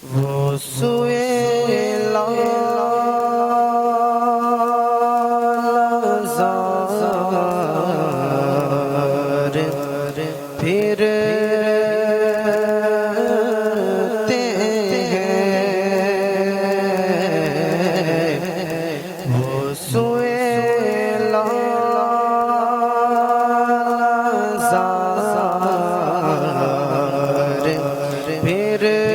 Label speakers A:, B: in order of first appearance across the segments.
A: वो सुए लाज़ार फिरते हैं। वो सुए लाज़ार फिरते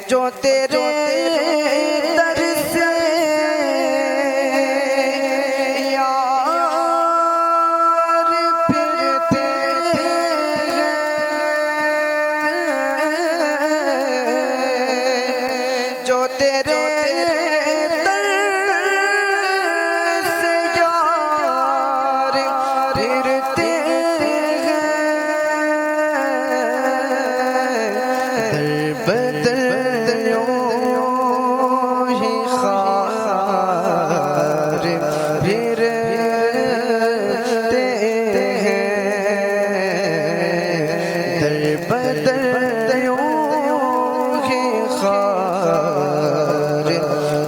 A: जो तेरे दर से यार फिरते हैं। जो तेरे दर से यार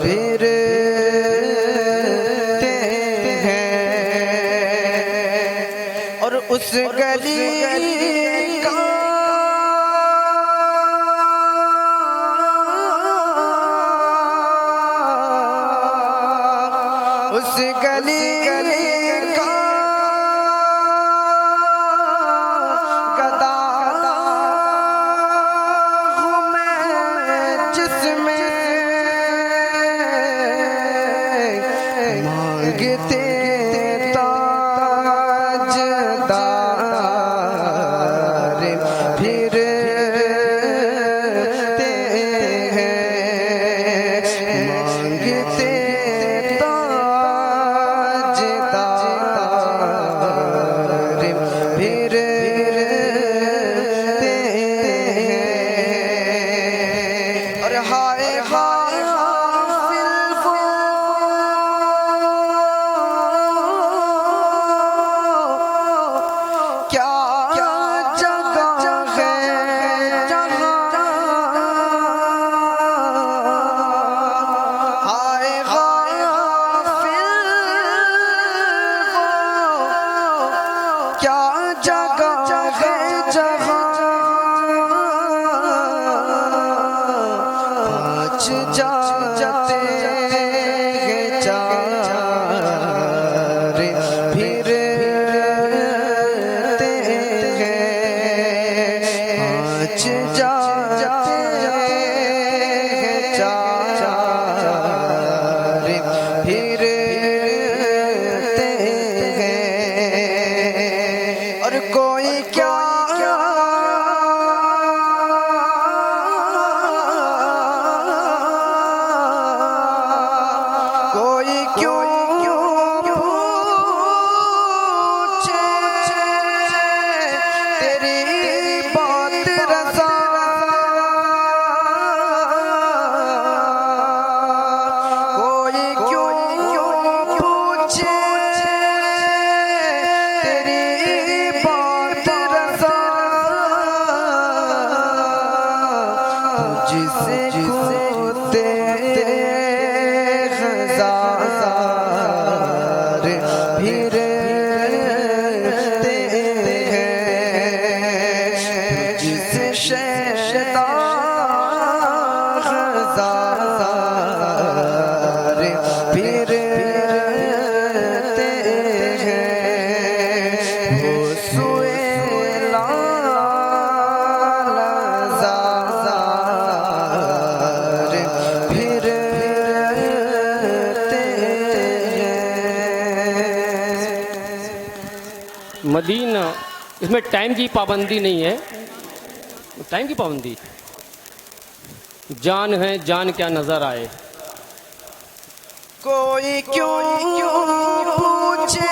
A: फिरते और उस गली का उस गली का गदा हूँ मैं जिसमें मांगते जाते हैं चार फिरते हैं। आज जाते हैं चार फिरते हैं। और कोई क्या तेरी बात रज़ा सुए लालजार फिरते हैं।
B: मदीना, इसमें टाइम की पाबंदी नहीं है, टाइम की पाबंदी। जान है जान क्या नजर आए।
A: कोई क्यों पूछे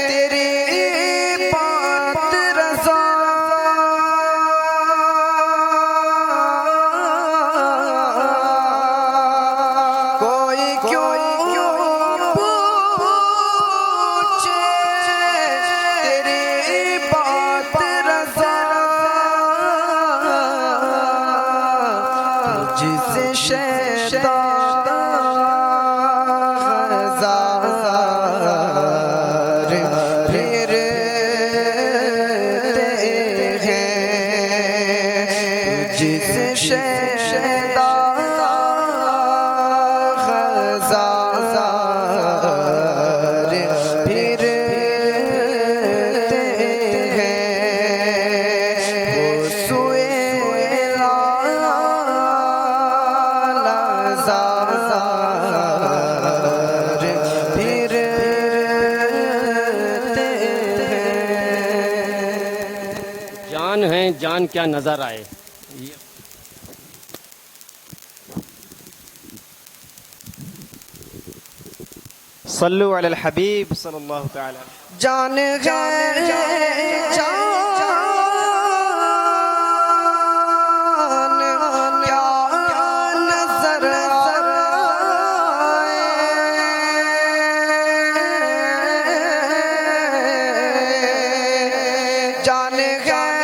A: तेरी बात रज़ा, कोई क्यों पूछे तेरी बात रज़ा, जिसे शैतान ज़ार फिरते हैं, जिसे शैतान ज़ार फिरते हैं। वो सुए लालजार फिरते हैं।
B: जान है जान क्या नजर आए।
C: सल्लु अलल हबीब सल्लल्लाहु तआला।
A: जान है जान क्या नजर आए, जान है जान क्या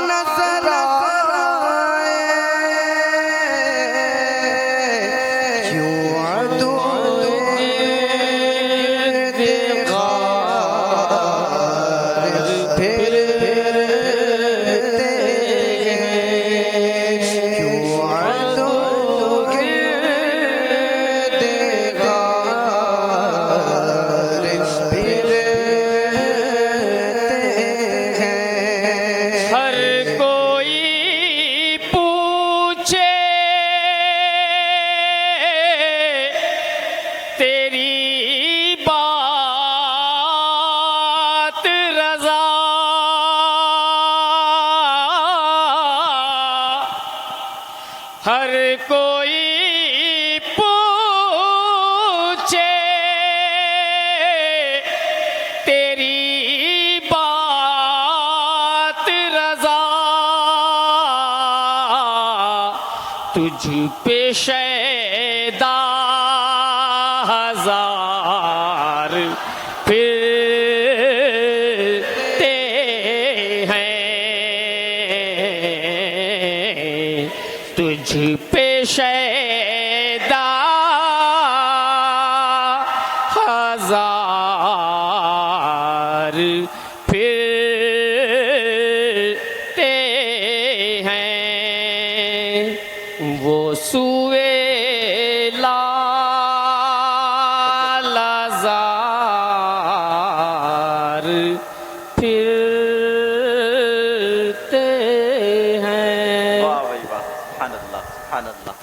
A: नजर आए, क्यों अदू
B: हर कोई पूछे तेरी बात रज़ा, हर कोई पूछे तेरी बात रज़ा, तुझ पे शैदा हजार फिरते हैं, तुझ पे शैदा हजार फिरते हैं। वो सुए लालजार फिरते हैं।
C: वाह भाई वाह, सुभान अल्लाह, सुभान अल्लाह।